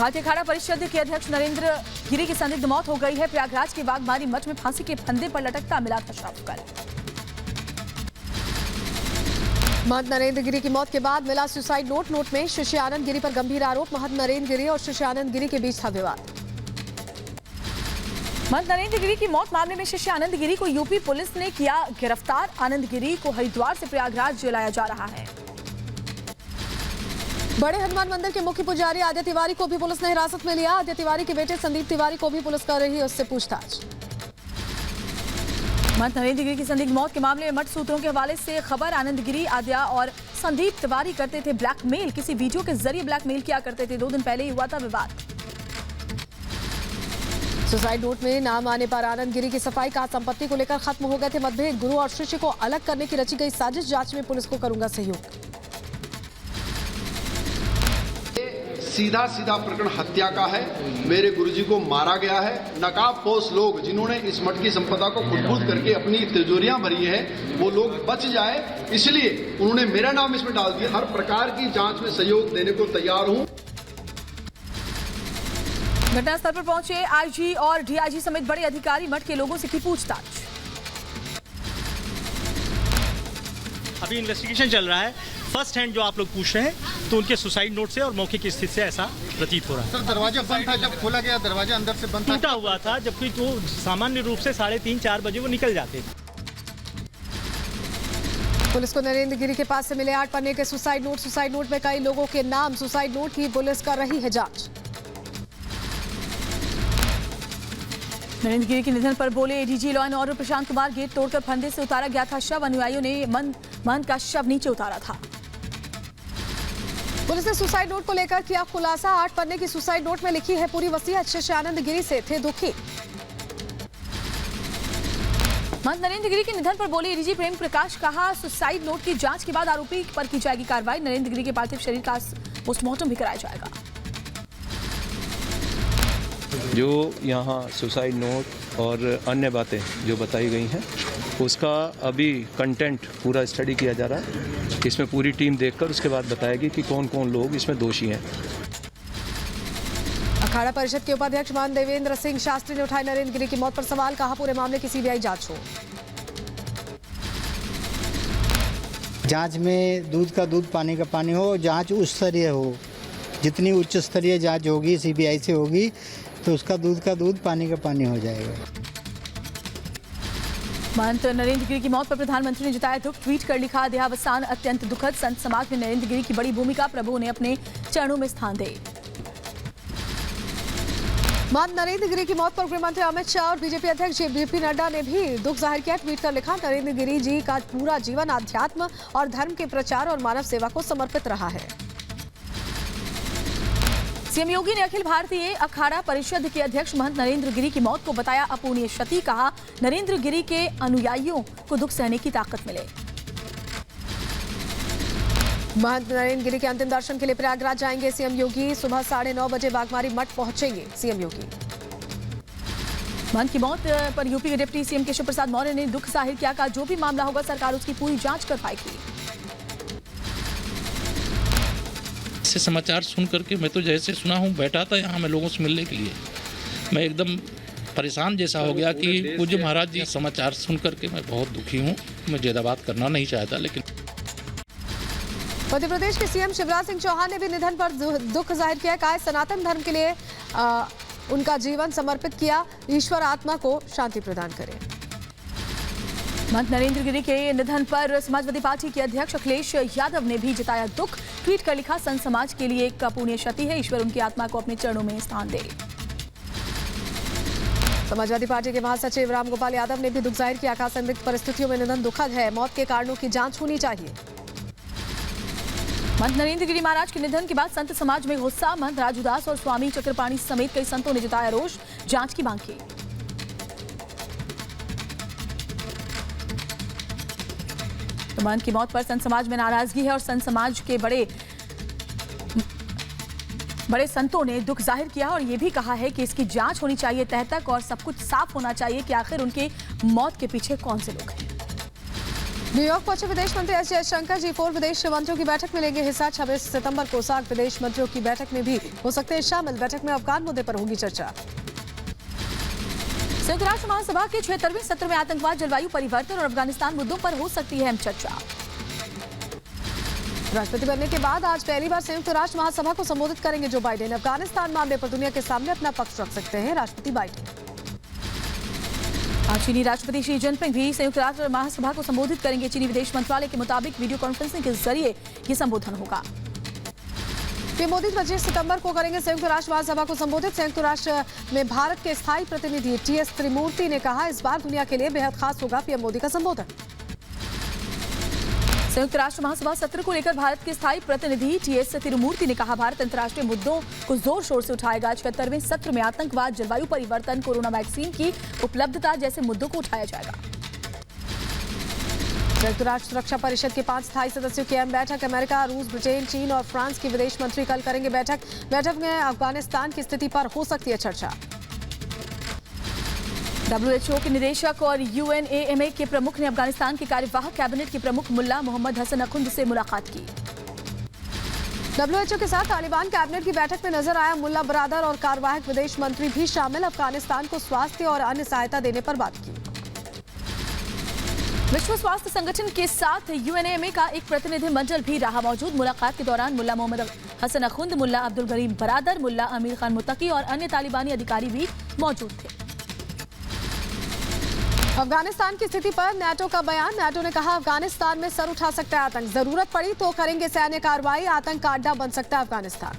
भारतीय अखाड़ा परिषद के अध्यक्ष नरेंद्र गिरी की संदिग्ध मौत हो गई है। प्रयागराज के वाघमारी मठ में फांसी के फंदे पर लटकता मिला था शव कल। महंत नरेंद्र गिरी की मौत के बाद मिला सुसाइड नोट। नोट में शिष्य आनंद गिरी पर गंभीर आरोप। महंत नरेंद्र गिरी और शिष्य आनंद गिरी के बीच था विवाद। महंत नरेंद्र गिरी की मौत मामले में शिष्य आनंद गिरी को यूपी पुलिस ने किया गिरफ्तार। आनंद गिरी को हरिद्वार से प्रयागराज लाया जा रहा है। बड़े हनुमान मंदिर के मुख्य पुजारी आदित्य तिवारी को भी पुलिस ने हिरासत में लिया। आदित्य तिवारी के बेटे संदीप तिवारी को भी पुलिस कर रही है उससे पूछताछ। महंत नरेंद्र गिरी की संदिग्ध मौत के मामले में मठ सूत्रों के हवाले से खबर। आनंद गिरी, आद्या और संदीप तिवारी करते थे ब्लैकमेल। किसी वीडियो के जरिए ब्लैकमेल किया करते थे। 2 दिन पहले ही हुआ था विवाद। सुसाइड नोट में नाम आने पर आनंद गिरी की सफाई। कहा संपत्ति को लेकर खत्म हो गए थे मतभेद। गुरु और शिष्य को अलग करने की रची गई साजिश। जांच में पुलिस को करूंगा सहयोग। सीधा सीधा प्रकरण हत्या का है। मेरे गुरुजी को मारा गया है। नकाबपोश लोग जिन्होंने इस मठ की संपदा को खुद करके अपनी तिजोरियां भरी है, वो लोग बच जाए इसलिए उन्होंने मेरा नाम इसमें डाल दिया। हर प्रकार की जांच में सहयोग देने को तैयार हूं। घटनास्थल पर पहुंचे आईजी और डीआईजी समेत बड़े अधिकारी। मठ के लोगों से की पूछताछ। अभी इन्वेस्टिगेशन चल रहा है। फर्स्ट हैंड जो आप लोग पूछ रहे हैं तो उनके सुसाइड नोट से और मौके की स्थिति से ऐसा प्रतीत हो रहा है। सर दरवाजा बंद था, जब खोला गया दरवाजा अंदर से बंद था, टूटा हुआ था, जबकि तो सामान्य रूप से 3:30-4 बजे वो निकल जाते थे। पुलिस को नरेंद्र गिरी के पास से मिले 8 पन्ने के सुसाइड नोट। सुसाइड नोट में कई लोगों के नाम। सुसाइड नोट की पुलिस कर रही है जांच। नरेंद्र गिरी के निधन पर बोले ADG law and order Prashant Kumar. Gate तोड़कर फंदे से उतारा गया था शव। अनुयायियों ने महंत का शव नीचे उतारा था। पुलिस ने सुसाइड नोट को लेकर किया खुलासा। 8 पन्ने की सुसाइड नोट में लिखी है पूरी वसीयत। शिष्य आनंद गिरी से थे दुखी। महंत नरेंद्र गिरी के निधन पर बोले एडीजी प्रेम प्रकाश। कहा सुसाइड नोट की जांच के बाद आरोपी पर की जाएगी कार्रवाई। नरेंद्र गिरी के पार्थिव शरीर का पोस्टमार्टम भी कराया जाएगा। जो यहाँ सुसाइड नोट और अन्य बातें जो बताई गई हैं उसका अभी कंटेंट पूरा स्टडी किया जा रहा है। इसमें पूरी टीम देखकर उसके बाद बताएगी कि कौन कौन लोग इसमें दोषी हैं। अखाड़ा परिषद के उपाध्यक्ष महंत देवेंद्र सिंह शास्त्री ने उठाए नरेंद्र गिरी की मौत पर सवाल। कहा पूरे मामले की सीबीआई जांच हो। जांच में दूध का दूध पानी का पानी हो। जांच उच्च स्तरीय हो। जितनी उच्च स्तरीय जांच होगी सीबीआई से होगी तो उसका दूध का दूध पानी का पानी हो जाएगा। महंत नरेंद्र गिरी की मौत पर प्रधानमंत्री ने जताया दुख। ट्वीट कर लिखा देहावसान अत्यंत दुखद। संत समाज में नरेंद्र गिरी की बड़ी भूमिका। प्रभु ने अपने चरणों में स्थान दे। महंत नरेंद्र गिरी की मौत पर गृहमंत्री अमित शाह और बीजेपी अध्यक्ष जेपी नड्डा ने भी दुख जाहिर किया। ट्वीट कर लिखा नरेंद्र गिरी जी का पूरा जीवन आध्यात्म और धर्म के प्रचार और मानव सेवा को समर्पित रहा है। सीएम योगी ने अखिल भारतीय अखाड़ा परिषद के अध्यक्ष महंत नरेंद्र गिरी की मौत को बताया अपूर्णीय क्षति। कहा नरेंद्र गिरी के अनुयायियों को दुख सहने की ताकत मिले। महंत नरेंद्र गिरी के अंतिम दर्शन के लिए प्रयागराज जाएंगे सीएम योगी। सुबह 9:30 बजे वाघमारी मठ पहुंचेंगे सीएम योगी। महंत की मौत पर यूपी के डिप्टी सीएम केशव प्रसाद मौर्य ने दुख जाहिर किया। कहा जो भी मामला होगा सरकार उसकी पूरी जांच कर पाएगी। से समाचार सुन करके मैं तो जैसे सुना हूँ बैठा था यहाँ मैं लोगों से मिलने के लिए, मैं एकदम परेशान जैसा हो गया कि पूज्य महाराज जी समाचार सुन करके मैं बहुत दुखी हूँ। मैं ज़्यादा बात करना नहीं चाहता लेकिन मध्य प्रदेश के सीएम शिवराज सिंह चौहान ने भी निधन पर दुख जाहिर किया। कहा सनातन धर्म के लिए उनका जीवन समर्पित किया। ईश्वर आत्मा को शांति प्रदान करे। महंत नरेंद्र गिरी के निधन पर समाजवादी पार्टी के अध्यक्ष अखिलेश यादव ने भी जताया दुख। ट्वीट कर लिखा संत समाज के लिए एक अपूर्णीय क्षति है। ईश्वर उनकी आत्मा को अपने चरणों में स्थान दे। समाजवादी पार्टी के महासचिव रामगोपाल यादव ने भी दुख जाहिर किया। कहा संदिग्ध परिस्थितियों में निधन दुखद है। मौत के कारणों की जांच होनी चाहिए। महंत नरेंद्र गिरी महाराज के निधन के बाद संत समाज में गुस्सा। महंत राजूदास और स्वामी चक्रपाणी समेत कई संतों ने जताया रोष। जांच की मांग की। तो महंत की मौत पर संत समाज में नाराजगी है और संत समाज के बड़े संतों ने दुख जाहिर किया और ये भी कहा है कि इसकी जांच होनी चाहिए तह तक और सब कुछ साफ होना चाहिए कि आखिर उनके मौत के पीछे कौन से लोग हैं। न्यूयॉर्क पहुंचे विदेश मंत्री एस जयशंकर जी 4 विदेश मंत्रियों की बैठक में लेंगे हिस्सा। 26 सितंबर को सार्क विदेश मंत्रियों की बैठक में भी हो सकते हैं शामिल। बैठक में अफगान मुद्दे पर होगी चर्चा। संयुक्त राष्ट्र महासभा के 76वें सत्र में आतंकवाद, जलवायु परिवर्तन और अफगानिस्तान मुद्दों पर हो सकती है अहम चर्चा। राष्ट्रपति बनने के बाद आज पहली बार संयुक्त राष्ट्र महासभा को संबोधित करेंगे जो बाइडेन। अफगानिस्तान मामले पर दुनिया के सामने अपना पक्ष रख सकते हैं राष्ट्रपति बाइडेन। आज चीनी राष्ट्रपति शी जिनपिंग भी संयुक्त राष्ट्र महासभा को संबोधित करेंगे। चीनी विदेश मंत्रालय के मुताबिक वीडियो कॉन्फ्रेंसिंग के जरिए ये संबोधन होगा। पीएम मोदी 25 सितंबर को करेंगे संयुक्त राष्ट्र महासभा को संबोधित। संयुक्त राष्ट्र में भारत के स्थायी प्रतिनिधि टीएस त्रिमूर्ति ने कहा इस बार दुनिया के लिए बेहद खास होगा पीएम मोदी का संबोधन। संयुक्त राष्ट्र महासभा सत्र को लेकर भारत के स्थायी प्रतिनिधि टीएस तिरुमूर्ति ने कहा भारत अंतर्राष्ट्रीय मुद्दों को जोर शोर से उठाएगा। 76वें सत्र में आतंकवाद, जलवायु परिवर्तन, कोरोना वैक्सीन की उपलब्धता जैसे मुद्दों को उठाया जाएगा। संयुक्त राष्ट्र सुरक्षा परिषद के 5 स्थायी सदस्यों की अहम बैठक। अमेरिका, रूस, ब्रिटेन, चीन और फ्रांस के विदेश मंत्री कल करेंगे बैठक में अफगानिस्तान की स्थिति पर हो सकती है चर्चा। WHO के निदेशक और UNAMA के प्रमुख ने अफगानिस्तान के कार्यवाहक कैबिनेट के प्रमुख मुल्ला मोहम्मद हसन अखुंद से मुलाकात की। WHO के साथ तालिबान कैबिनेट की बैठक में नजर आया मुल्ला बरादर और कार्यवाहक विदेश मंत्री भी शामिल। अफगानिस्तान को स्वास्थ्य और अन्य सहायता देने पर बात की। विश्व स्वास्थ्य संगठन के साथ UNAMA का एक प्रतिनिधिमंडल भी रहा मौजूद। मुलाकात के दौरान मुल्ला मोहम्मद हसन अखुंद, मुल्ला अब्दुल गरीम बरादर, मुल्ला अमीर खान मुत्तकी और अन्य तालिबानी अधिकारी भी मौजूद थे। अफगानिस्तान की स्थिति पर नाटो का बयान। नाटो ने कहा अफगानिस्तान में सर उठा सकता है आतंक, जरूरत पड़ी तो करेंगे सैन्य कार्रवाई, आतंक का अड्डा बन सकता है अफगानिस्तान।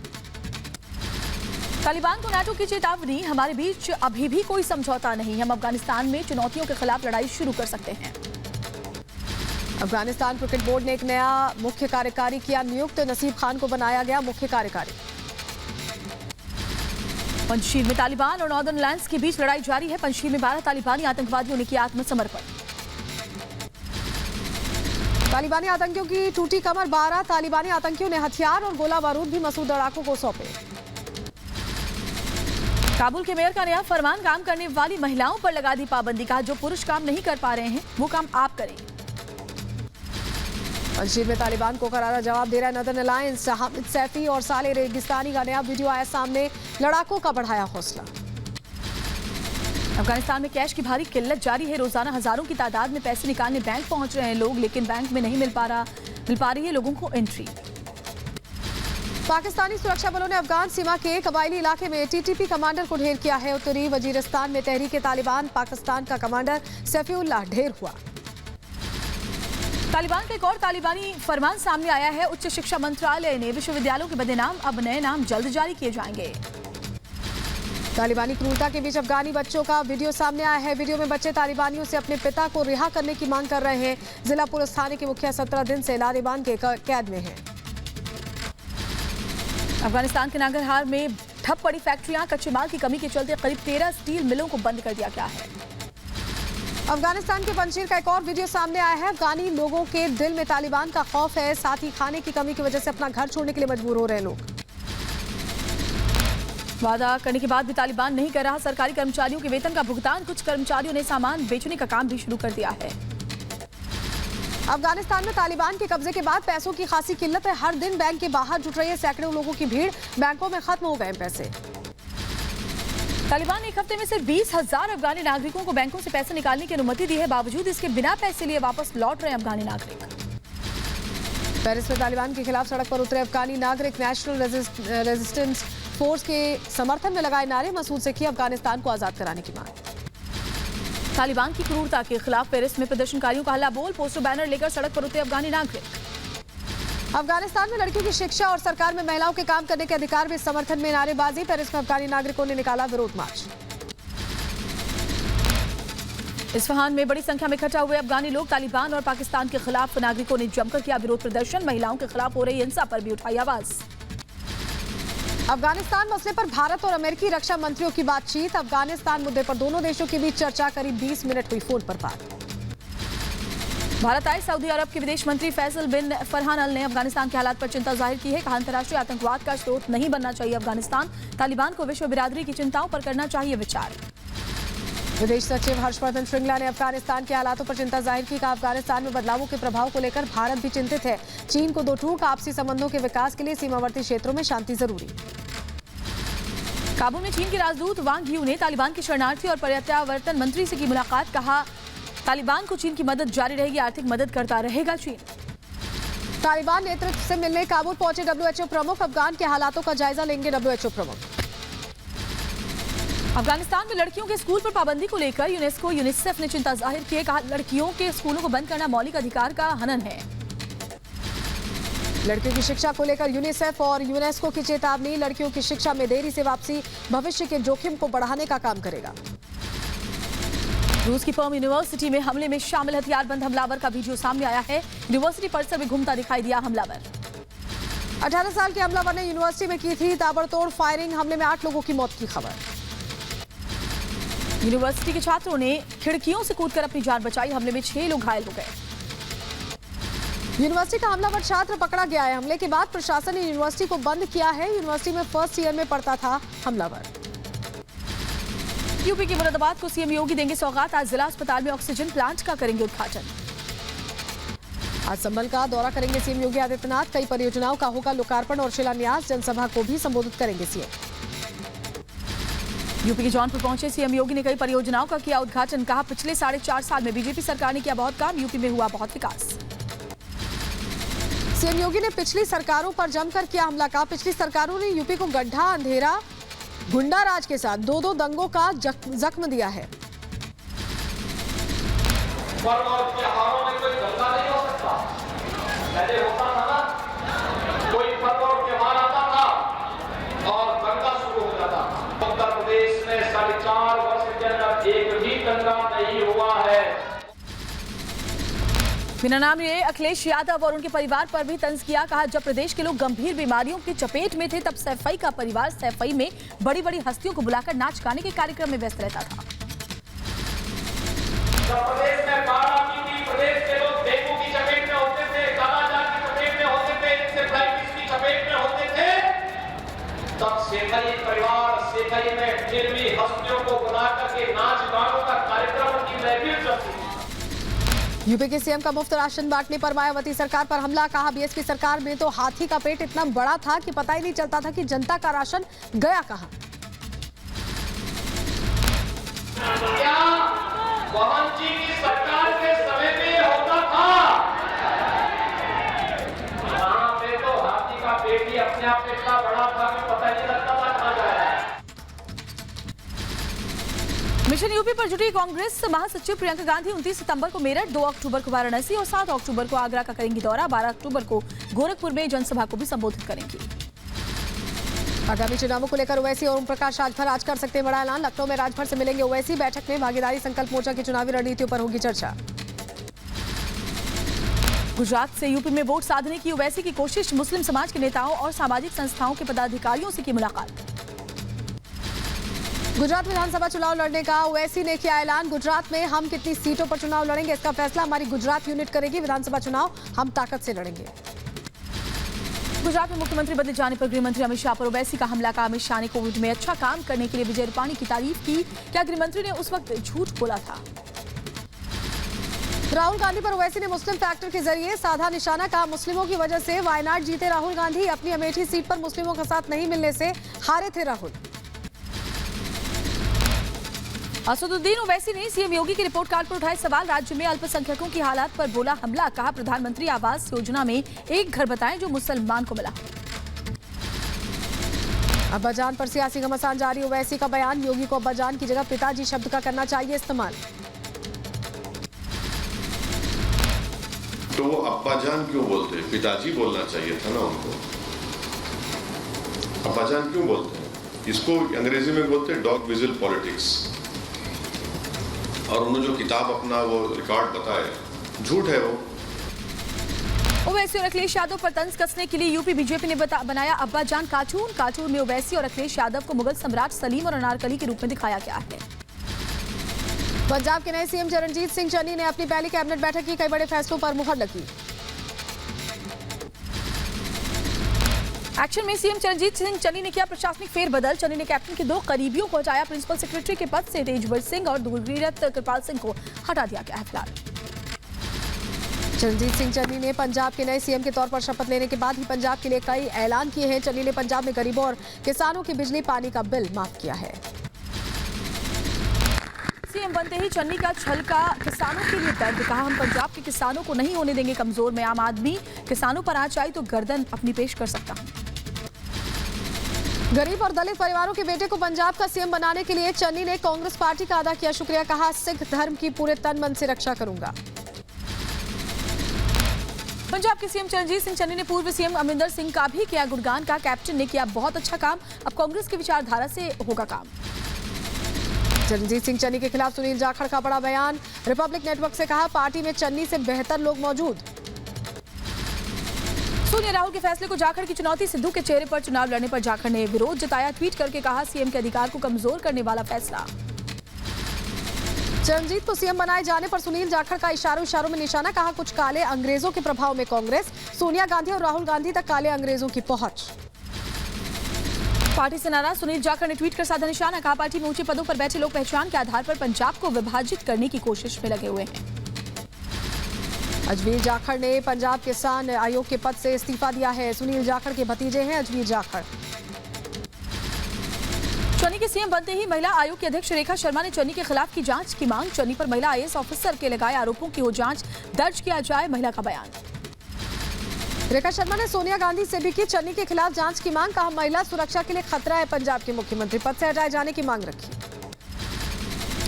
तालिबान को नाटो की चेतावनी, हमारे बीच अभी भी कोई समझौता नहीं, हम अफगानिस्तान में चुनौतियों के खिलाफ लड़ाई शुरू कर सकते हैं। अफगानिस्तान क्रिकेट बोर्ड ने एक नया मुख्य कार्यकारी किया नियुक्त। नसीब खान को बनाया गया मुख्य कार्यकारी। पंजशीर में तालिबान और नॉर्दर्न लैंड्स के बीच लड़ाई जारी है। पंजशीर में 12 तालिबानी आतंकवादियों ने किया आत्मसमर्पण। तालिबानी आतंकियों की टूटी कमर। 12 तालिबानी आतंकियों ने हथियार और गोला बारूद भी मसूद लड़ाकों को सौंपे। काबुल के मेयर का नया फरमान, काम करने वाली महिलाओं पर लगा दी पाबंदी। कहा जो पुरुष काम नहीं कर पा रहे हैं वो काम आप करें। पंजशीर में तालिबान को करारा जवाब दे रहा है नदर्न अलायंस। हामिद सैफी और साले रेगिस्तानी का नया वीडियो आया सामने, लड़ाकों का बढ़ाया हौसला। अफगानिस्तान में कैश की भारी किल्लत जारी है। रोजाना हजारों की तादाद में पैसे निकालने बैंक पहुंच रहे हैं लोग, लेकिन बैंक में नहीं मिल पा रही है लोगों को एंट्री। पाकिस्तानी सुरक्षा बलों ने अफगान सीमा के कबायली इलाके में टीटीपी कमांडर को ढेर किया है। उत्तरी वजीरिस्तान में तहरीक तालिबान पाकिस्तान का कमांडर सैफीउल्लाह ढेर हुआ। तालिबान का एक और तालिबानी फरमान सामने आया है। उच्च शिक्षा मंत्रालय ने विश्वविद्यालयों के बदले नाम अब नए नाम जल्द जारी किए जाएंगे। तालिबानी क्रूरता के बीच अफगानी बच्चों का वीडियो सामने आया है। वीडियो में बच्चे तालिबानियों से अपने पिता को रिहा करने की मांग कर रहे हैं। जिला पुलिस थाने के मुखिया 17 दिन से लारिबान के कैद में हैं। अफगानिस्तान के नांगरहार में ठप पड़ी फैक्ट्रियां, कच्चे माल की कमी के चलते करीब 13 स्टील मिलों को बंद कर दिया गया है। अफगानिस्तान के पंजशीर का एक और वीडियो सामने आया है। अफगानी लोगों के दिल में तालिबान का खौफ है, साथ ही खाने की कमी की वजह से अपना घर छोड़ने के लिए मजबूर हो रहे हैं लोग। वादा करने के बाद भी तालिबान नहीं कर रहा सरकारी कर्मचारियों के वेतन का भुगतान। कुछ कर्मचारियों ने सामान बेचने का काम भी शुरू कर दिया है। अफगानिस्तान में तालिबान के कब्जे के बाद पैसों की खासी किल्लत है। हर दिन बैंक के बाहर जुट रही है सैकड़ों लोगों की भीड़। बैंकों में खत्म हो गए पैसे। तालिबान ने एक हफ्ते में सिर्फ 20,000 अफगानी नागरिकों को बैंकों से पैसे निकालने की अनुमति दी है। बावजूद इसके बिना पैसे लिए वापस लौट रहे अफगानी नागरिक। पेरिस में तालिबान के खिलाफ सड़क पर उतरे अफगानी नागरिक। नेशनल रेजिस्टेंस फोर्स के समर्थन में लगाए नारे। मसूद से की अफगानिस्तान को आजाद कराने की मांग। तालिबान की क्रूरता के खिलाफ पेरिस में प्रदर्शनकारियों का हल्ला बोल। पोस्टर बैनर लेकर सड़क पर उतरे अफगानी नागरिक। अफगानिस्तान में लड़कियों की शिक्षा और सरकार में महिलाओं के काम करने के अधिकार के समर्थन में नारेबाजी। पेरिस में अफगानी नागरिकों ने निकाला विरोध मार्च। इस्फहान में बड़ी संख्या में इकट्ठा हुए अफगानी लोग। तालिबान और पाकिस्तान के खिलाफ नागरिकों ने जमकर किया विरोध प्रदर्शन। महिलाओं के खिलाफ हो रही हिंसा पर भी उठाई आवाज। अफगानिस्तान मसले पर भारत और अमेरिकी रक्षा मंत्रियों की बातचीत। अफगानिस्तान मुद्दे पर दोनों देशों के बीच चर्चा। करीब 20 मिनट हुई फोन पर बात। भारत आए सऊदी अरब के विदेश मंत्री फैसल बिन फरहान अल ने अफगानिस्तान के हालात पर चिंता जाहिर की है। कहा अंतर्राष्ट्रीय आतंकवाद का स्रोत नहीं बनना चाहिए अफगानिस्तान। तालिबान को विश्व बिरादरी की चिंताओं पर करना चाहिए विचार। विदेश सचिव हर्षवर्धन श्रृंगला ने अफगानिस्तान के हालातों पर चिंता जाहिर की। कहा, अफगानिस्तान में बदलावों के प्रभाव को लेकर भारत भी चिंतित है। चीन को दो टूक आपसी संबंधों के विकास के लिए सीमावर्ती क्षेत्रों में शांति जरूरी। काबुल में चीन के राजदूत वांग यू ने तालिबान के शरणार्थी और प्रत्यावर्तन मंत्री से की मुलाकात। कहा, तालिबान को चीन की मदद जारी रहेगी, आर्थिक मदद करता रहेगा चीन। तालिबान नेतृत्व से मिलने काबुल पहुंचे WHO प्रमुख। अफगान के हालातों का जायजा लेंगे WHO प्रमुख। अफगानिस्तान में लड़कियों के स्कूल पर पाबंदी को लेकर यूनेस्को यूनिसेफ ने चिंता जाहिर की। कहा, लड़कियों के स्कूलों को बंद करना मौलिक अधिकार का हनन है। लड़कियों की शिक्षा को लेकर यूनिसेफ और यूनेस्को की चेतावनी। लड़कियों की शिक्षा में देरी से वापसी भविष्य के जोखिम को बढ़ाने का काम करेगा। रूस की पर्म यूनिवर्सिटी में हमले में शामिल हथियारबंद हमलावर का वीडियो सामने आया है। यूनिवर्सिटी परिसर में घूमता दिखाई दिया हमलावर। 18 साल के हमलावर ने यूनिवर्सिटी में की थी ताबड़तोड़ फायरिंग। हमले में 8 लोगों की मौत की खबर। यूनिवर्सिटी के छात्रों ने खिड़कियों से कूदकर अपनी जान बचाई। हमले में 6 लोग घायल हो गए। यूनिवर्सिटी का हमलावर छात्र पकड़ा गया है। हमले के बाद प्रशासन ने यूनिवर्सिटी को बंद किया है। यूनिवर्सिटी में फर्स्ट ईयर में पढ़ता था हमलावर। यूपी के मुरादाबाद को सीएम योगी देंगे सौगात। आज जिला अस्पताल में ऑक्सीजन प्लांट का करेंगे उद्घाटन। आज संभल का दौरा करेंगे सीएम योगी आदित्यनाथ। कई परियोजनाओं का होगा लोकार्पण और शिलान्यास। जनसभा को भी संबोधित करेंगे सीएम। यूपी के जौनपुर पहुंचे सीएम योगी ने कई परियोजनाओं का किया उद्घाटन। कहा, पिछले 4.5 साल में बीजेपी सरकार ने किया बहुत काम। यूपी में हुआ बहुत विकास। सीएम योगी ने पिछली सरकारों पर जमकर किया हमला। कहा, पिछली सरकारों ने यूपी को गड्ढा, अंधेरा, गुंडा राज के साथ 2-2 दंगों का जख्म दिया है। पर्व और त्योहारों में कोई दंगा नहीं हो सकता। पहले होता था ना, कोई पर्व और त्योहार आता था और दंगा शुरू हो जाता। उत्तर प्रदेश में 4.5 वर्ष के अंदर एक भी दंगा नहीं हुआ है। बिना नाम लिए अखिलेश यादव और उनके परिवार पर भी तंज किया। कहा, जब प्रदेश के लोग गंभीर बीमारियों की चपेट में थे तब सैफई का परिवार सैफई में बड़ी बड़ी हस्तियों को बुलाकर नाच गाने के कार्यक्रम में व्यस्त रहता था। जब प्रदेश में बाढ़ आती थी, प्रदेश के लोग डेंगू की चपेट में होते थे, कालाजार की चपेट में होते थे, इंसेफ्लाइटिस की चपेट में होते थे, तब सैफई परिवार सैफई में फिल्मी हस्तियों को बुलाकर के नाच गानों का कार्यक्रम की महफिल चलती थी। यूपी के सीएम का मुफ्त राशन बांटने पर मायावती सरकार पर हमला। कहा, बीएसपी सरकार में तो हाथी का पेट इतना बड़ा था कि पता ही नहीं चलता था कि जनता का राशन गया कहां। क्या मोहन जी की सरकार के समय में होता था? वहां पे तो हाथी का पेट ही अपने आप में इतना बड़ा था कि पता ही नहीं लगता था कहां जा रहा है। मिशन यूपी पर जुटी कांग्रेस महासचिव प्रियंका गांधी 29 सितंबर को मेरठ, 2 अक्टूबर को वाराणसी और 7 अक्टूबर को आगरा का करेंगी दौरा। 12 अक्टूबर को गोरखपुर में जनसभा को भी संबोधित करेंगी। आगामी चुनावों को लेकर ओवैसी और ओम प्रकाश राजभर आज कर सकते हैं बड़ा ऐलान। लखनऊ में राजभर से मिलेंगे ओवैसी। बैठक में भागीदारी संकल्प मोर्चा की चुनावी रणनीतियों पर होगी चर्चा। गुजरात से यूपी में वोट साधने की ओवैसी की कोशिश। मुस्लिम समाज के नेताओं और सामाजिक संस्थाओं के पदाधिकारियों से की मुलाकात। गुजरात विधानसभा चुनाव लड़ने का ओवैसी ने किया ऐलान। गुजरात में हम कितनी सीटों पर चुनाव लड़ेंगे इसका फैसला हमारी गुजरात यूनिट करेगी। विधानसभा चुनाव हम ताकत से लड़ेंगे। गुजरात में मुख्यमंत्री बदले जाने पर गृह मंत्री अमित शाह पर ओवैसी का हमला। का, अमित शाह ने कोविड में अच्छा काम करने के लिए विजय रूपाणी की तारीफ की। क्या गृह मंत्री ने उस वक्त झूठ बोला था? राहुल गांधी पर ओवैसी ने मुस्लिम फैक्टर के जरिए साधा निशाना। कहा, मुस्लिमों की वजह से वायनाड जीते राहुल गांधी। अपनी अमेठी सीट पर मुस्लिमों का साथ नहीं मिलने से हारे थे राहुल। असदुद्दीन ओवैसी ने सीएम योगी की रिपोर्ट कार्ड पर उठाए सवाल। राज्य में अल्पसंख्यकों की हालात पर बोला हमला। कहा, प्रधानमंत्री आवास योजना में एक घर बताएं जो मुसलमान को मिला। अब्बाजान पर सियासी घमासान जारी। ओवैसी का बयान, योगी को अब्बाजान की जगह पिताजी शब्द का करना चाहिए इस्तेमाल। तो वो अब्बाजान क्यों बोलते हैं? पिताजी बोलना चाहिए था ना उनको। अब्बाजान क्यों बोलते हैं? इसको अंग्रेजी में बोलते हैं डॉग विजिल पॉलिटिक्स। और उन्होंने जो किताब अपना वो रिकॉर्ड बताया, झूठ है वो। ओवैसी और अखिलेश यादव पर तंज कसने के लिए यूपी बीजेपी ने बनाया अब्बाजान कार्टून। कार्टून में ओवैसी और अखिलेश यादव को मुगल सम्राट सलीम और अनारकली के रूप में दिखाया गया है। पंजाब के नए सीएम चरणजीत सिंह चन्नी ने अपनी पहली कैबिनेट बैठक की। कई बड़े फैसलों पर मुहर लगी। एक्शन में सीएम चरणजीत सिंह चन्नी ने किया प्रशासनिक फेरबदल। चन्नी ने कैप्टन के 2 करीबियों को हटाया। प्रिंसिपल सेक्रेटरी के पद से तेजवीर सिंह और दूरवीरत कृपाल सिंह को हटा दिया गया है। फिलहाल चरणजीत सिंह चन्नी ने पंजाब के नए सीएम के तौर पर शपथ लेने के बाद ही पंजाब के लिए कई ऐलान किए हैं। चन्नी ने पंजाब में गरीबों और किसानों की बिजली पानी का बिल माफ किया है। सीएम बनते ही चन्नी का छलका किसानों के लिए दर्द। कहा, हम पंजाब के किसानों को नहीं होने देंगे कमजोर। मैं आम आदमी किसानों पर आंच आई तो गर्दन अपनी पेश कर सकता हूं। गरीब और दलित परिवारों के बेटे को पंजाब का सीएम बनाने के लिए चन्नी ने कांग्रेस पार्टी का अदा किया शुक्रिया। कहा, सिख धर्म की पूरे तन मन से रक्षा करूंगा। पंजाब के सीएम चरणजीत सिंह चन्नी ने पूर्व सीएम अमरिंदर सिंह का भी किया गुणगान। का कैप्टन ने किया बहुत अच्छा काम, अब कांग्रेस की विचारधारा से होगा काम। चरणजीत सिंह चन्नी के खिलाफ सुनील जाखड़ का बड़ा बयान। रिपब्लिक नेटवर्क से कहा, पार्टी में चन्नी से बेहतर लोग मौजूद। सोनिया राहुल के फैसले को जाखड़ की चुनौती। सिद्धू के चेहरे पर चुनाव लड़ने पर जाखड़ ने विरोध जताया। ट्वीट करके कहा, सीएम के अधिकार को कमजोर करने वाला फैसला। चरणजीत को सीएम बनाए जाने पर सुनील जाखड़ का इशारों में निशाना। कहा, कुछ काले अंग्रेजों के प्रभाव में कांग्रेस, सोनिया गांधी और राहुल गांधी तक काले अंग्रेजों की पहुंच। पार्टी से नाराज सुनील जाखड़ ने ट्वीट कर साधा निशाना। कहा, पार्टी में ऊंचे पदों पर बैठे लोग पहचान के आधार पर पंजाब को विभाजित करने की कोशिश में लगे हुए हैं। अजमेर जाखड़ ने पंजाब किसान आयोग के पद से इस्तीफा दिया है। सुनील जाखड़ के भतीजे हैं अजमेर जाखड़। चन्नी के सीएम बनते ही महिला आयोग की अध्यक्ष रेखा शर्मा ने चन्नी के खिलाफ की जांच की मांग। चन्नी पर महिला आईएएस ऑफिसर के लगाए आरोपों की हो जांच दर्ज किया जाए। महिला का बयान। रेखा शर्मा ने सोनिया गांधी से भी की चन्नी के खिलाफ जांच की मांग। कहा, महिला सुरक्षा के लिए खतरा है। पंजाब के मुख्यमंत्री पद से हटाए जाने की मांग रखी।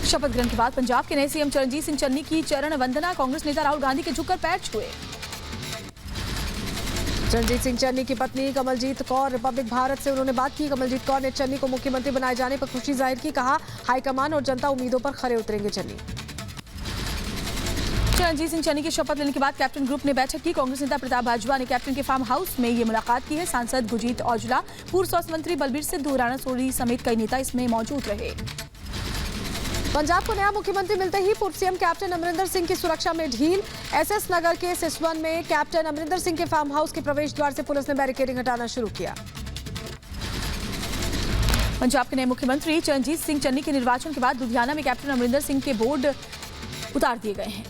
शपथ ग्रहण के बाद पंजाब के नए सीएम चरणजीत सिंह चन्नी की चरण वंदना। कांग्रेस नेता राहुल गांधी के झुककर पैर छुए। चरणजीत सिंह चन्नी की पत्नी कमलजीत कौर रिपब्लिक भारत से उन्होंने बात की। कमलजीत कौर ने चन्नी को मुख्यमंत्री बनाए जाने पर खुशी जाहिर की। कहा, हाईकमान और जनता उम्मीदों पर खरे उतरेंगे चन्नी। चरणजीत सिंह चन्नी की शपथ लेने के बाद कैप्टन ग्रुप ने बैठक की। कांग्रेस नेता प्रताप बाजवा ने कैप्टन के फार्म हाउस में ये मुलाकात की है। सांसद गुरजीत औजला, पूर्व स्वास्थ्य मंत्री बलबीर सिद्धू, राणा सोरी समेत कई नेता इसमें मौजूद रहे। पंजाब को नया मुख्यमंत्री मिलते ही पूर्व सीएम कैप्टन अमरिंदर सिंह की सुरक्षा में ढील। एसएस नगर के सिसवन में कैप्टन अमरिंदर सिंह के फार्म हाउस के प्रवेश द्वार से पुलिस ने बैरिकेडिंग हटाना शुरू किया। पंजाब के नए मुख्यमंत्री चरणजीत सिंह चन्नी के निर्वाचन के बाद लुधियाना में कैप्टन अमरिंदर सिंह के बोर्ड उतार दिए गए हैं।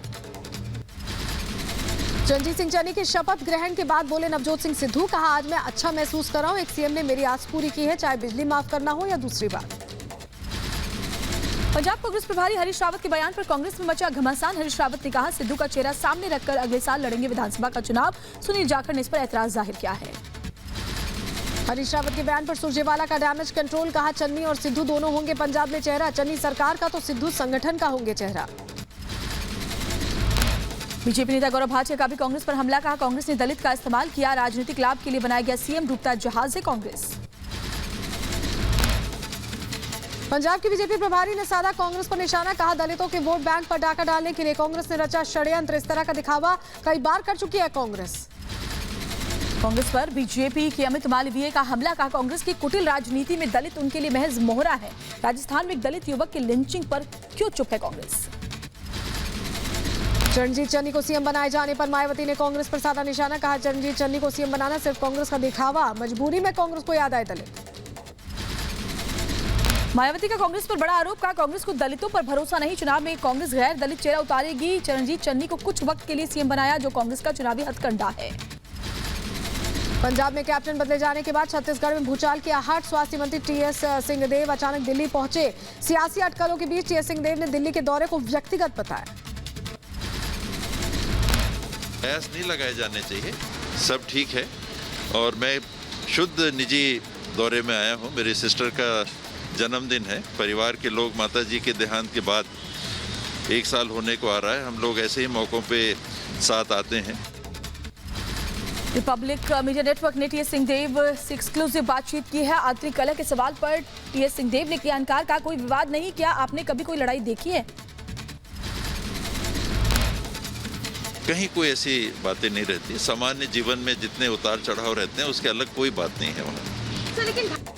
चरणजीत सिंह चन्नी के शपथ ग्रहण के बाद बोले नवजोत सिंह सिद्धू। कहा, आज मैं अच्छा महसूस कर रहा हूं। एक सीएम ने मेरी आस पूरी की है, चाहे बिजली माफ करना हो या दूसरी बात। पंजाब कांग्रेस प्रभारी हरीश रावत के बयान पर कांग्रेस में मचा घमासान। हरीश रावत ने कहा, सिद्धू का चेहरा सामने रखकर अगले साल लड़ेंगे विधानसभा का चुनाव। सुनील जाखड़ ने इस पर ऐतराज जाहिर किया है। हरीश रावत के बयान पर सुरजेवाला का डैमेज कंट्रोल। कहा, चन्नी और सिद्धू दोनों होंगे पंजाब में चेहरा। चन्नी सरकार का तो सिद्धू संगठन का होंगे चेहरा। बीजेपी नेता गौरव भाटिया का भी कांग्रेस पर हमला। कहा, कांग्रेस ने दलित का इस्तेमाल किया, राजनीतिक लाभ के लिए बनाया गया सीएम डूबता जहाज है कांग्रेस। पंजाब की बीजेपी प्रभारी ने साधा कांग्रेस पर निशाना। कहा, दलितों के वोट बैंक पर डाका डालने के लिए कांग्रेस ने रचा षड्यंत्र। इस तरह का दिखावा कई बार कर चुकी है कांग्रेस। कांग्रेस पर बीजेपी के अमित मालवीय का हमला। कहा, कांग्रेस की कुटिल राजनीति में दलित उनके लिए महज मोहरा है। राजस्थान में एक दलित युवक की लिंचिंग पर क्यों चुप है कांग्रेस। चरणजीत चन्नी को सीएम बनाए जाने पर मायावती ने कांग्रेस पर साधा निशाना। कहा, चरणजीत चन्नी को सीएम बनाना सिर्फ कांग्रेस का दिखावा, मजबूरी में कांग्रेस को याद आए दलित। मायावती का कांग्रेस पर बड़ा आरोप। कहा, कांग्रेस को दलितों पर भरोसा नहीं, चुनाव में कांग्रेस गैर दलित चेहरा उतारेगी। चरणजीत चन्नी को कुछ वक्त के लिए सीएम बनाया, जो कांग्रेस का चुनावी हथकंडा है। पंजाब में कैप्टन बदले जाने के बाद छत्तीसगढ़ में भूचाल की आहट। स्वास्थ्य मंत्री टीएस सिंहदेव अचानक दिल्ली पहुंचे। सियासी अटकलों के बीच टीएस सिंहदेव ने दिल्ली के दौरे को व्यक्तिगत बताया। प्रयास नहीं लगाए जाने चाहिए, सब ठीक है। और मैं शुद्ध निजी दौरे में आया हूं। मेरी सिस्टर का जन्मदिन है। परिवार के लोग माता जी के देहांत के बाद 1 साल होने को आ रहा है। हम लोग ऐसे ही मौकों पे साथ आते हैं। रिपब्लिक मीडिया नेटवर्क ने टीएस सिंहदेव से एक्सक्लूसिव बातचीत की है। आंतरिक कलह के सवाल पर टीएस सिंहदेव ने किया इनकार। का कोई विवाद नहीं, क्या आपने कभी कोई लड़ाई देखी है। कहीं कोई ऐसी बातें नहीं रहती। सामान्य जीवन में जितने उतार चढ़ाव रहते हैं उसके अलग कोई बात नहीं है वहाँ।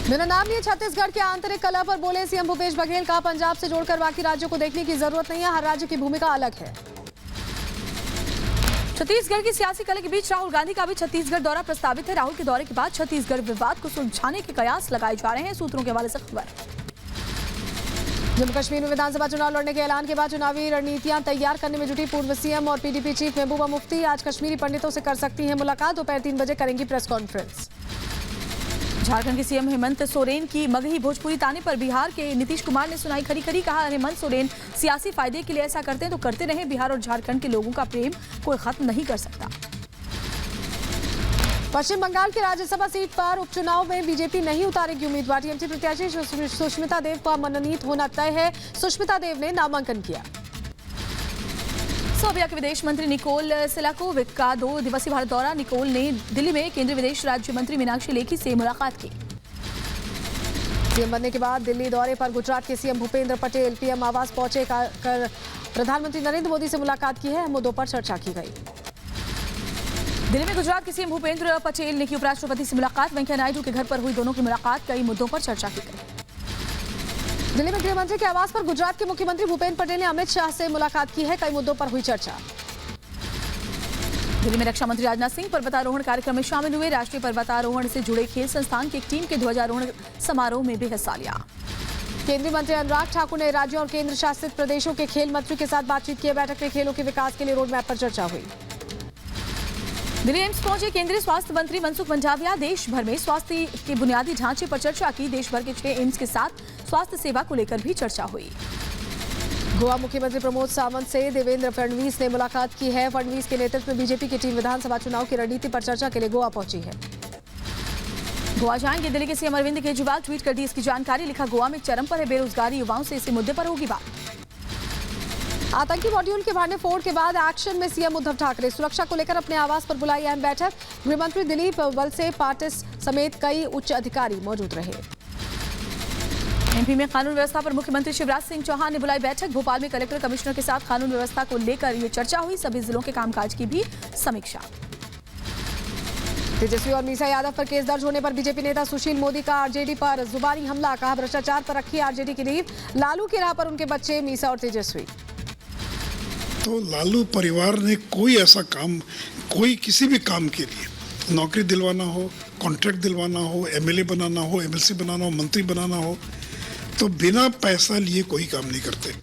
मेरा नाम नहीं है। छत्तीसगढ़ के आंतरिक कलह पर बोले सीएम भूपेश बघेल। कहा, पंजाब से जोड़कर बाकी राज्यों को देखने की जरूरत नहीं है, हर राज्य की भूमिका अलग है। छत्तीसगढ़ की सियासी कलह के बीच राहुल गांधी का भी छत्तीसगढ़ दौरा प्रस्तावित है। राहुल के दौरे के बाद छत्तीसगढ़ विवाद को सुलझाने के कयास लगाए जा रहे हैं, सूत्रों के हवाले से खबर। जम्मू कश्मीर में विधानसभा चुनाव लड़ने के ऐलान के बाद चुनावी रणनीतियां तैयार करने में जुटी पूर्व सीएम और पीडीपी चीफ महबूबा मुफ्ती आज कश्मीरी पंडितों से कर सकती हैं मुलाकात। दोपहर 3 बजे करेंगी प्रेस कॉन्फ्रेंस। झारखंड के सीएम हेमंत सोरेन की मगही भोजपुरी ताने पर बिहार के नीतीश कुमार ने सुनाई खरी खरी। कहा, हेमंत सोरेन सियासी फायदे के लिए ऐसा करते हैं तो करते रहे, बिहार और झारखंड के लोगों का प्रेम कोई खत्म नहीं कर सकता। पश्चिम बंगाल की राज्यसभा सीट पर उपचुनाव में बीजेपी नहीं उतारेगी उम्मीदवार। टीएमसी प्रत्याशी सुष्मिता देव का मनोनीत होना तय है। सुष्मिता देव ने नामांकन किया। सर्बिया के विदेश मंत्री निकोल सेलाकोविक का 2 दिवसीय भारत दौरा। निकोल ने दिल्ली में केंद्रीय विदेश राज्य मंत्री मीनाक्षी लेखी से मुलाकात की। सीएम बनने के बाद दिल्ली दौरे पर गुजरात के सीएम भूपेंद्र पटेल पीएम आवास पहुंचे कर प्रधानमंत्री नरेंद्र मोदी से मुलाकात की है। मुद्दों पर चर्चा की गई। दिल्ली में गुजरात के सीएम भूपेंद्र पटेल ने की उपराष्ट्रपति से मुलाकात। वेंकैया नायडू के घर पर हुई दोनों की मुलाकात, कई मुद्दों पर चर्चा की गई। दिल्ली में गृह मंत्री के आवास पर गुजरात के मुख्यमंत्री भूपेंद्र पटेल ने अमित शाह से मुलाकात की है, कई मुद्दों पर हुई चर्चा। दिल्ली में रक्षा मंत्री राजनाथ सिंह पर्वतारोहण कार्यक्रम में शामिल हुए। राष्ट्रीय पर्वतारोहण से जुड़े खेल संस्थान की एक टीम के ध्वजारोहण समारोह में भी हिस्सा लिया। केंद्रीय मंत्री अनुराग ठाकुर ने राज्यों और केंद्र शासित प्रदेशों के खेल मंत्री के साथ बातचीत की। बैठक में खेलों के विकास के लिए रोड मैप पर चर्चा हुई। दिल्ली एम्स पहुंचे केंद्रीय स्वास्थ्य मंत्री मनसुख मंडाविया। देश भर में स्वास्थ्य के बुनियादी ढांचे पर चर्चा की। देश भर के 6 एम्स के साथ स्वास्थ्य सेवा को लेकर भी चर्चा हुई। गोवा मुख्यमंत्री प्रमोद सावंत से देवेंद्र फडणवीस ने मुलाकात की है। फडणवीस के नेतृत्व में बीजेपी की टीम विधानसभा चुनाव की रणनीति पर चर्चा के लिए गोवा पहुंची है। गोवा जाएंगे दिल्ली के सीएम अरविंद केजरीवाल। ट्वीट कर दी इसकी जानकारी। लिखा, गोवा में चरम पर है बेरोजगारी, युवाओं से इसी मुद्दे पर होगी बात। आतंकी मॉड्यूल के भांडेफोड़ के बाद एक्शन में सीएम उद्धव ठाकरे। सुरक्षा को लेकर अपने आवास पर बुलाई अहम बैठक। गृहमंत्री दिलीप वलसे पाटिल समेत कई उच्च अधिकारी मौजूद रहे। एमपी में कानून व्यवस्था पर मुख्यमंत्री शिवराज सिंह चौहान ने बुलाई बैठक। भोपाल में कलेक्टर कमिश्नर के साथ कानून व्यवस्था को लेकर ये चर्चा हुई। सभी जिलों के कामकाज की भी समीक्षा। तेजस्वी और मीसा यादव पर केस दर्ज होने पर बीजेपी नेता सुशील मोदी का आरजेडी पर जुबानी हमला। कहा, भ्रष्टाचार पर रखी आरजेडी की नींव। लालू की राह पर उनके बच्चे मीसा और तेजस्वी। तो लालू परिवार ने कोई ऐसा काम, कोई किसी भी काम के लिए नौकरी दिलवाना हो, कॉन्ट्रैक्ट दिलवाना हो, एमएलए बनाना हो, एमएलसी बनाना हो, मंत्री बनाना हो, तो बिना पैसा लिए कोई काम नहीं करते।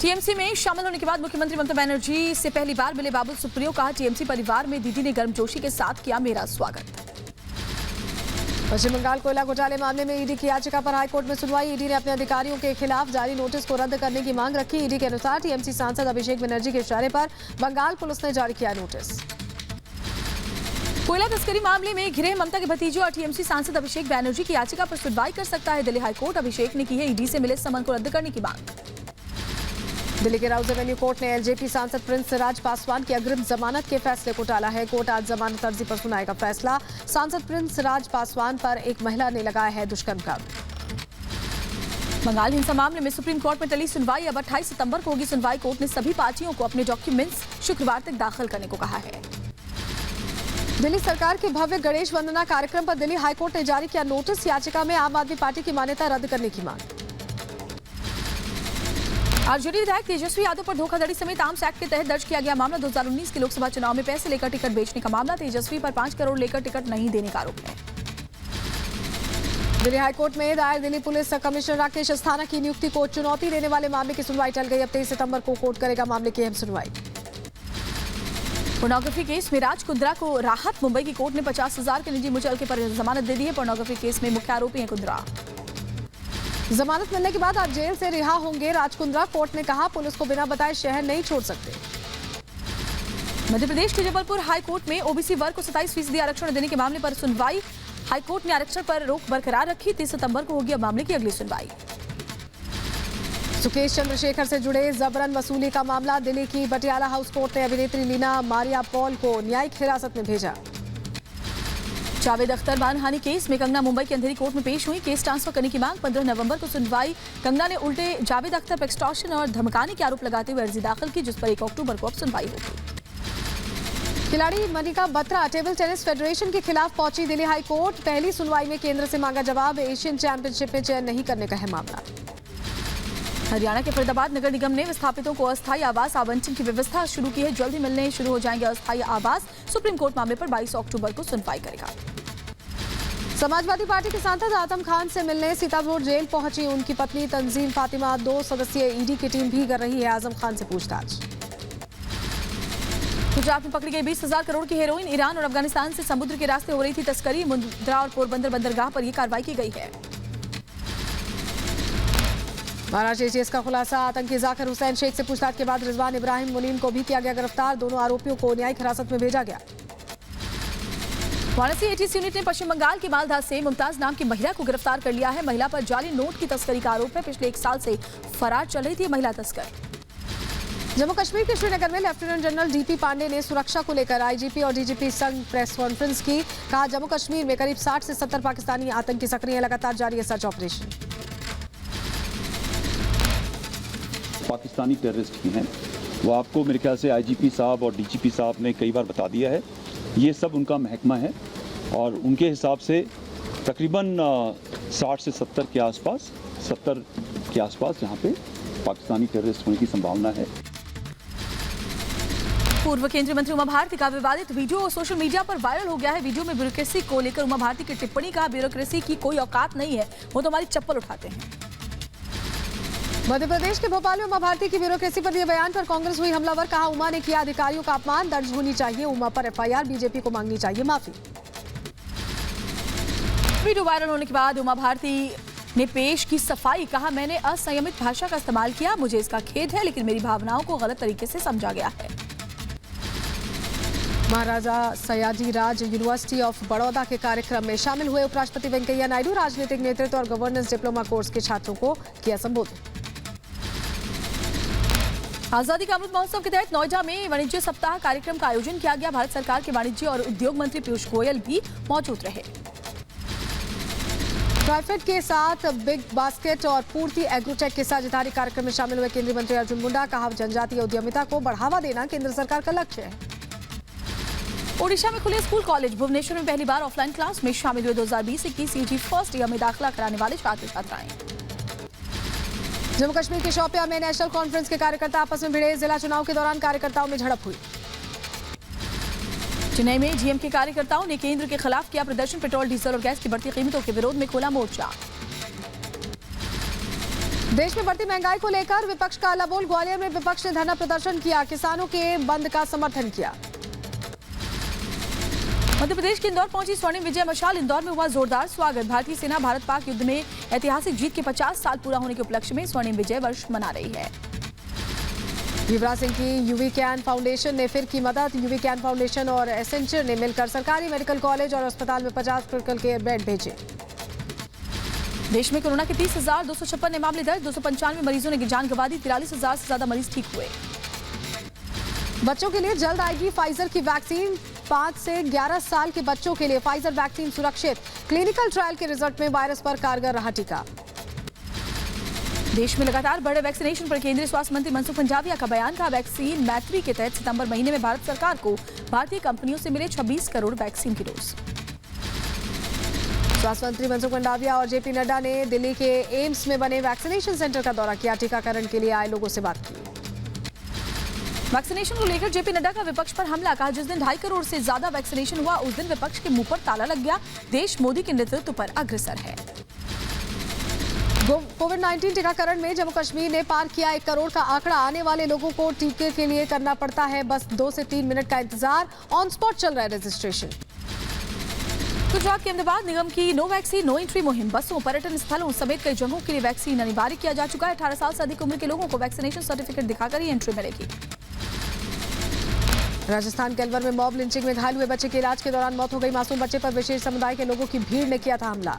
टीएमसी में शामिल होने के बाद मुख्यमंत्री ममता बनर्जी से पहली बार मिले बाबुल सुप्रियो। कहा, टीएमसी परिवार में दीदी ने गर्मजोशी के साथ किया मेरा स्वागत। पश्चिम बंगाल कोयला घोटाले मामले में ईडी की याचिका पर हाईकोर्ट में सुनवाई। ईडी ने अपने अधिकारियों के खिलाफ जारी नोटिस को रद्द करने की मांग रखी। ईडी के अनुसार टीएमसी सांसद अभिषेक बनर्जी के इशारे पर बंगाल पुलिस ने जारी किया नोटिस। कोयला तस्करी मामले में घिरे ममता के भतीजे और टीएमसी सांसद अभिषेक बनर्जी की याचिका पर सुनवाई कर सकता है दिल्ली हाईकोर्ट। अभिषेक ने की है ईडी से मिले समन को रद्द करने की मांग। दिल्ली के राउज एवेन्यू कोर्ट ने एलजेपी सांसद प्रिंस राज पासवान की अग्रिम जमानत के फैसले को टाला है। कोर्ट आज जमानत अर्जी पर सुनाएगा फैसला। सांसद प्रिंस राज पासवान पर एक महिला ने लगाया है दुष्कर्म का। बंगाल हिंसा मामले में सुप्रीम कोर्ट में टली सुनवाई। अब 28 सितंबर को होगी सुनवाई। कोर्ट ने सभी पार्टियों को अपने डॉक्यूमेंट्स शुक्रवार तक दाखिल करने को कहा है। दिल्ली सरकार के भव्य गणेश वंदना कार्यक्रम पर दिल्ली हाईकोर्ट ने जारी किया नोटिस। याचिका में आम आदमी पार्टी की मान्यता रद्द करने की मांग। आरजेडी विधायक तेजस्वी यादव पर धोखाधड़ी समेत आर्म्स एक्ट के तहत दर्ज किया गया मामला। 2019 के लोकसभा चुनाव में पैसे लेकर टिकट बेचने का मामला। तेजस्वी पर 5 करोड़ लेकर टिकट नहीं देने का आरोप है। दिल्ली हाईकोर्ट में दायर दिल्ली पुलिस कमिश्नर राकेश अस्थाना की नियुक्ति को चुनौती देने वाले मामले की सुनवाई टल गई। अब 23 सितंबर को कोर्ट करेगा मामले की अहम सुनवाई। पोर्नोग्राफी केस में राज कुंद्रा को राहत। मुंबई की कोर्ट ने 50,000 के निजी मुचलके पर जमानत दे दी है। पोर्नोग्राफी केस में मुख्य आरोपी है कुंद्रा। जमानत मिलने के बाद आज जेल से रिहा होंगे राज कुंद्रा। कोर्ट ने कहा, पुलिस को बिना बताए शहर नहीं छोड़ सकते। मध्य प्रदेश के जबलपुर हाईकोर्ट में ओबीसी वर्ग को 27% आरक्षण देने के मामले पर सुनवाई। हाईकोर्ट ने आरक्षण पर रोक बरकरार रखी। 30 सितंबर को होगी अब मामले की अगली सुनवाई। सुकेश चंद्रशेखर से जुड़े जबरन वसूली का मामला। दिल्ली की बटियाला हाउस कोर्ट ने अभिनेत्री लीना मारिया पॉल को न्यायिक हिरासत में भेजा। जावेद अख्तर मानहानि केस में कंगना मुंबई की अंधेरी कोर्ट में पेश हुई। केस ट्रांसफर करने की मांग। 15 नवंबर को सुनवाई। कंगना ने उल्टे जावेद अख्तर पर एक्सटॉर्शन और धमकाने के आरोप लगाते हुए अर्जी दाखिल की, जिस पर 1 अक्टूबर को अब सुनवाई होगी। खिलाड़ी Manika Batra table tennis federation के खिलाफ पहुंची दिल्ली हाईकोर्ट। पहली सुनवाई में केंद्र से मांगा जवाब। एशियन चैंपियनशिप में चयन नहीं करने का है मामला। हरियाणा के फरीदाबाद नगर निगम ने विस्थापितों को अस्थायी आवास आवंटन की व्यवस्था शुरू की है। जल्द ही मिलने शुरू हो जाएंगे अस्थायी आवास। सुप्रीम कोर्ट मामले पर 22 अक्टूबर को सुनवाई करेगा। समाजवादी पार्टी के सांसद आजम खान से मिलने सीतापुर जेल पहुंची उनकी पत्नी तंजीम फातिमा। 2 सदस्यीय ईडी की टीम भी कर रही है आजम खान से पूछताछ। गुजरात में पकड़ी गई 20,000 करोड़ की हेरोइन। ईरान और अफगानिस्तान से समुद्र के रास्ते हो रही थी तस्करी। मुंद्रा और पोरबंदर बंदरगाह पर यह कार्रवाई की गई है। महाराष्ट्र एटीएस का खुलासा। आतंकी जाकिर हुसैन शेख से पूछताछ के बाद रिजवान इब्राहिम मुनीम को भी किया गया गिरफ्तार। दोनों आरोपियों को न्यायिक हिरासत में भेजा गया। वाराणसी एटीएस यूनिट ने पश्चिम बंगाल के मालदा से मुमताज नाम की महिला को गिरफ्तार कर लिया है। महिला पर जाली नोट की तस्करी का आरोप है। पिछले 1 साल से फरार चल रही थी महिला तस्कर। जम्मू कश्मीर के श्रीनगर में लेफ्टिनेंट जनरल डीपी पांडे ने सुरक्षा को लेकर आईजीपी और डीजीपी संग प्रेस कॉन्फ्रेंस की। कहा जम्मू कश्मीर में करीब 60 से 70 पाकिस्तानी आतंकी सक्रिय हैं। लगातार जारी है सर्च ऑपरेशन। पाकिस्तानी टेररिस्ट ही हैं, वो आपको मेरे ख्याल से आईजीपी साहब और डीजीपी साहब ने कई बार बता दिया है। ये सब उनका महकमा है और उनके हिसाब से तकरीबन 60 से 70 के आसपास 70 के आसपास यहाँ पे पाकिस्तानी टेररिस्ट होने की संभावना है। पूर्व केंद्रीय मंत्री उमा भारती का विवादित वीडियो सोशल मीडिया पर वायरल हो गया है। वीडियो में ब्यूरोक्रेसी को लेकर उमा भारती की टिप्पणी का ब्यूरोक्रेसी की कोई औकात नहीं है, वो तो हमारी चप्पल उठाते हैं। मध्य प्रदेश के भोपाल में उमा भारती की ब्यूरोक्रेसी पर दिए बयान पर कांग्रेस हुई हमलावर। कहा उमा ने किया अधिकारियों का अपमान। दर्ज होनी चाहिए उमा पर एफआईआर। बीजेपी को मांगनी चाहिए माफी। वीडियो वायरल होने के बाद उमा भारती ने पेश की सफाई। कहा मैंने असंयमित भाषा का इस्तेमाल किया, मुझे इसका खेद है, लेकिन मेरी भावनाओं को गलत तरीके से समझा गया है। महाराजा सयाजीराज यूनिवर्सिटी ऑफ बड़ौदा के कार्यक्रम में शामिल हुए उपराष्ट्रपति वेंकैया नायडू। राजनीतिक नेतृत्व और गवर्नेंस डिप्लोमा कोर्स के छात्रों को किया संबोधित। आजादी का अमृत महोत्सव के तहत नोएडा में वाणिज्य सप्ताह कार्यक्रम का आयोजन किया गया। भारत सरकार के वाणिज्य और उद्योग मंत्री पीयूष गोयल भी मौजूद रहे। ट्राइफेड के साथ बिग बास्केट और पूर्ति एग्रोटेक के साझेदारी कार्यक्रम में शामिल हुए केंद्रीय मंत्री अर्जुन मुंडा। कहा जनजातीय उद्यमिता को बढ़ावा देना केंद्र सरकार का लक्ष्य है। ओडिशा में खुले स्कूल कॉलेज। भुवनेश्वर में पहली बार ऑफलाइन क्लास में शामिल हुए 2020-21 सीजी फर्स्ट ईयर में दाखिला कराने वाले छात्र छात्राएं। जम्मू कश्मीर के शोपियां में नेशनल कॉन्फ्रेंस के कार्यकर्ता आपस में भिड़े। जिला चुनाव के दौरान कार्यकर्ताओं में झड़प हुई। चेन्नई में जीएम के कार्यकर्ताओं ने केंद्र के खिलाफ किया प्रदर्शन। पेट्रोल डीजल और गैस की बढ़ती कीमतों के विरोध में खोला मोर्चा। देश में बढ़ती महंगाई को लेकर विपक्ष का अल्लाबोल। ग्वालियर में विपक्ष ने धरना प्रदर्शन किया। किसानों के बंद का समर्थन किया। मध्य प्रदेश के इंदौर पहुंची स्वर्णिम विजय मशाल। इंदौर में हुआ जोरदार स्वागत। भारतीय सेना भारत पाक युद्ध में ऐतिहासिक जीत के 50 साल पूरा होने के उपलक्ष्य में स्वर्णिम विजय वर्ष मना रही है। युवराज सिंह की यूवी कैन फाउंडेशन ने फिर की मदद। यूवी कैन फाउंडेशन और एसेंचर ने मिलकर सरकारी मेडिकल कॉलेज और अस्पताल में 50 क्रिटिकल केयर बेड भेजे। देश में कोरोना के 30,256 नए मामले दर्ज। 295 मरीजों ने जान गंवा दी। 43,000 से ज्यादा मरीज ठीक हुए। बच्चों के लिए जल्द आएगी फाइजर की वैक्सीन। 5 से 11 साल के बच्चों के लिए फाइजर वैक्सीन सुरक्षित। क्लिनिकल ट्रायल के रिजल्ट में वायरस पर कारगर रहा टीका। देश में लगातार बढ़े वैक्सीनेशन पर केंद्रीय स्वास्थ्य मंत्री मनसुख मंडाविया का बयान। का वैक्सीन मैत्री के तहत सितंबर महीने में भारत सरकार को भारतीय कंपनियों से मिले 26 करोड़ वैक्सीन की डोज। स्वास्थ्य मंत्री मनसुख मंडाविया और जेपी नड्डा ने दिल्ली के एम्स में बने वैक्सीनेशन सेंटर का दौरा किया। टीकाकरण के लिए आए लोगों से बात की। वैक्सीनेशन को लेकर जेपी नड्डा का विपक्ष पर हमला। कहा जिस दिन 2.5 करोड़ से ज्यादा वैक्सीनेशन हुआ उस दिन विपक्ष के मुंह पर ताला लग गया। देश मोदी के नेतृत्व पर अग्रसर है। कोविड-19 टीकाकरण में जम्मू कश्मीर ने पार किया 1 करोड़ का आंकड़ा। आने वाले लोगों को टीके के लिए करना पड़ता है बस 2 से 3 मिनट का इंतजार। ऑन स्पॉट चल रहा है रजिस्ट्रेशन। गुजरात के अहमदाबाद निगम की नो वैक्सीन नो एंट्री मुहिम। बसों, पर्यटन स्थलों समेत कई जगहों के लिए वैक्सीन अनिवार्य किया जा चुका है। 18 साल से अधिक उम्र के लोगों को वैक्सीनेशन सर्टिफिकेट दिखाकर ही एंट्री मिलेगी। राजस्थान के अलवर में मॉब लिंचिंग में घायल हुए बच्चे के इलाज के दौरान मौत हो गई। मासूम बच्चे पर विशेष समुदाय के लोगों की भीड़ ने किया था हमला।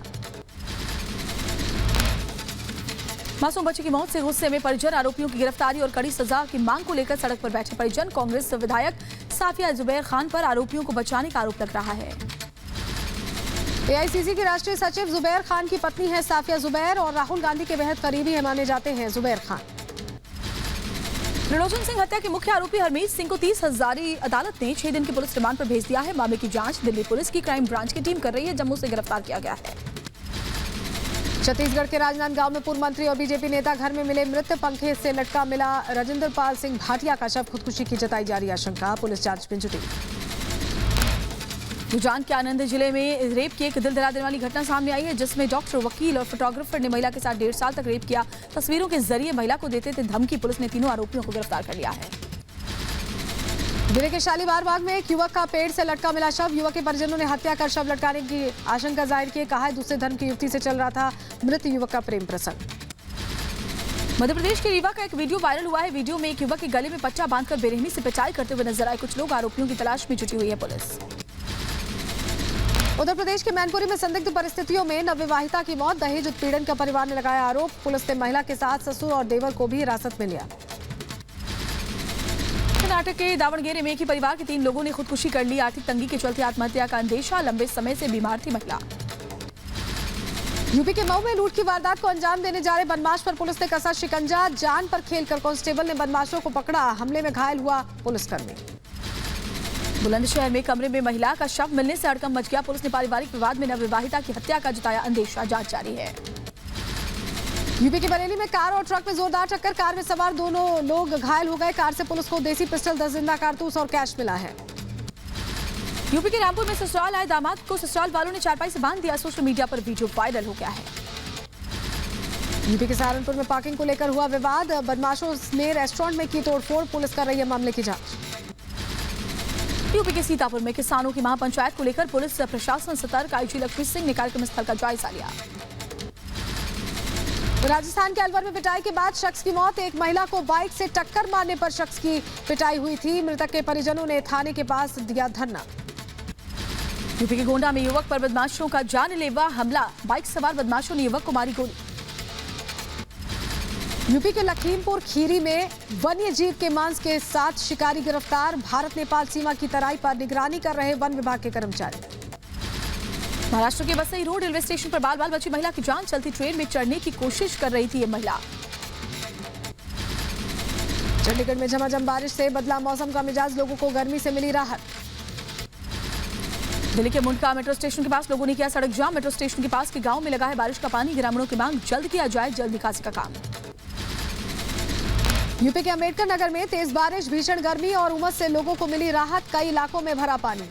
मासूम बच्चे की मौत से गुस्से में परिजन आरोपियों की गिरफ्तारी और कड़ी सजा की मांग को लेकर सड़क पर बैठे परिजन। कांग्रेस विधायक साफिया जुबैर खान पर आरोपियों को बचाने का आरोप लग रहा है। एआईसीसी के राष्ट्रीय सचिव जुबैर खान की पत्नी है साफिया जुबैर और राहुल गांधी के बेहद करीबी है माने जाते हैं जुबैर खान। त्रिलोचन सिंह हत्या के मुख्य आरोपी हरमीत सिंह को 30 हजारी अदालत ने 6 दिन के पुलिस रिमांड पर भेज दिया है। मामले की जांच दिल्ली पुलिस की क्राइम ब्रांच की टीम कर रही है। जम्मू से गिरफ्तार किया गया है। छत्तीसगढ़ के राजनांदगांव में पूर्व मंत्री और बीजेपी नेता घर में मिले मृत, पंखे से लटका मिला राजेंद्र पाल सिंह भाटिया का शव, खुदकुशी की जताई जा रही आशंका, पुलिस जांच में जुटी। रुझान के आनंद जिले में रेप की एक दिल दहला देने वाली घटना सामने आई है, जिसमें डॉक्टर, वकील और फोटोग्राफर ने महिला के साथ 1.5 साल तक रेप किया। तस्वीरों के जरिए महिला को देते थे धमकी। पुलिस ने तीनों आरोपियों को गिरफ्तार कर लिया है। जिले के शालीमार बाग में एक युवक का पेड़ से लटका मिला शव, युवक के परिजनों ने हत्या कर शव लटकाने की आशंका जाहिर की। कहा है दूसरे धर्म की युवती से चल रहा था मृत युवक का प्रेम प्रसंग। मध्य प्रदेश के रीवा का एक वीडियो वायरल हुआ है। वीडियो में एक युवक के गले में पट्टा बांधकर बेरहमी से पिटाई करते हुए नजर आए कुछ लोग। आरोपियों की तलाश में जुटी हुई है पुलिस। उत्तर प्रदेश के मैनपुरी में संदिग्ध परिस्थितियों में नवविवाहिता की मौत, दहेज उत्पीड़न का परिवार ने लगाया आरोप। पुलिस ने महिला के साथ ससुर और देवर को भी हिरासत में लिया। कर्नाटक के दावणगेरे में एक ही परिवार के 3 लोगों ने खुदकुशी कर ली। आर्थिक तंगी के चलते आत्महत्या का अंदेशा, लंबे समय से बीमार थी महिला। यूपी के मऊ में लूट की वारदात को अंजाम देने जा रहे बदमाश पर पुलिस ने कसा शिकंजा, जान पर खेलकर कांस्टेबल ने बदमाशों को पकड़ा। हमले में घायल हुआ पुलिसकर्मी। बुलंदशहर में कमरे में महिला का शव मिलने से हड़कंप मच गया। पुलिस ने पारिवारिक विवाद में नवविवाहिता की हत्या का जताया अंदेशा, जांच जारी है। यूपी के बरेली में कार और ट्रक में जोरदार टक्कर, कार में सवार दोनों लोग घायल हो गए। कार से पुलिस को देसी पिस्टल, 10 जिंदा कारतूस और कैश मिला है। यूपी के रामपुर में ससुराल आए दामाद को ससुराल वालों ने चारपाई से बांध दिया। सोशल मीडिया पर वीडियो वायरल हो गया है। यूपी के सहारनपुर में पार्किंग को लेकर हुआ विवाद, बदमाशों ने रेस्टोरेंट में की तोड़फोड़, पुलिस कर रही है मामले की जांच। यूपी के सीतापुर में किसानों की महापंचायत को लेकर पुलिस प्रशासन सतर्क। आईजी लक्ष्मी सिंह ने कार्यक्रम स्थल का जायजा लिया। राजस्थान के अलवर में पिटाई के बाद शख्स की मौत, एक महिला को बाइक से टक्कर मारने पर शख्स की पिटाई हुई थी। मृतक के परिजनों ने थाने के पास दिया धरना। यूपी के गोंडा में युवक पर बदमाशों का जानलेवा हमला, बाइक सवार बदमाशों ने युवक को मारी गोली। यूपी के लखीमपुर खीरी में वन्य जीव के मांस के साथ शिकारी गिरफ्तार, भारत नेपाल सीमा की तराई पर निगरानी कर रहे वन विभाग के कर्मचारी। महाराष्ट्र के वसई रोड रेलवे स्टेशन पर बाल बाल बची महिला की जान, चलती ट्रेन में चढ़ने की कोशिश कर रही थी ये महिला। चंडीगढ़ में झमाझम बारिश से बदला मौसम का मिजाज, लोगों को गर्मी से मिली राहत। दिल्ली के मुंडका मेट्रो स्टेशन के पास लोगों ने किया सड़क जाम। मेट्रो स्टेशन के पास के गांव में लगा है बारिश का पानी, ग्रामीणों की मांग जल्द किया जाए जल्द निकासी का काम। यूपी के अम्बेडकर नगर में तेज बारिश, भीषण गर्मी और उमस से लोगों को मिली राहत, कई इलाकों में भरा पानी।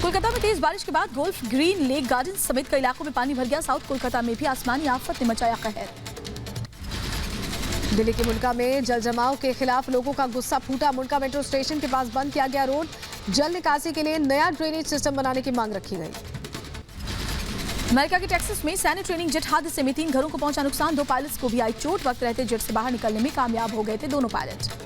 कोलकाता में तेज बारिश के बाद गोल्फ ग्रीन, लेक गार्डन समेत कई इलाकों में पानी भर गया। साउथ कोलकाता में भी आसमानी आफत ने मचाया कहर। दिल्ली के मुंडका में जल जमाव के खिलाफ लोगों का गुस्सा फूटा। मुंडका मेट्रो स्टेशन के पास बंद किया गया रोड, जल निकासी के लिए नया ड्रेनेज सिस्टम बनाने की मांग रखी गई। अमेरिका के टेक्सास में सैन्य ट्रेनिंग जेट हादसे में 3 घरों को पहुंचा नुकसान, 2 पायलट्स को भी आई चोट। वक्त रहते जेट से बाहर निकलने में कामयाब हो गए थे दोनों पायलट।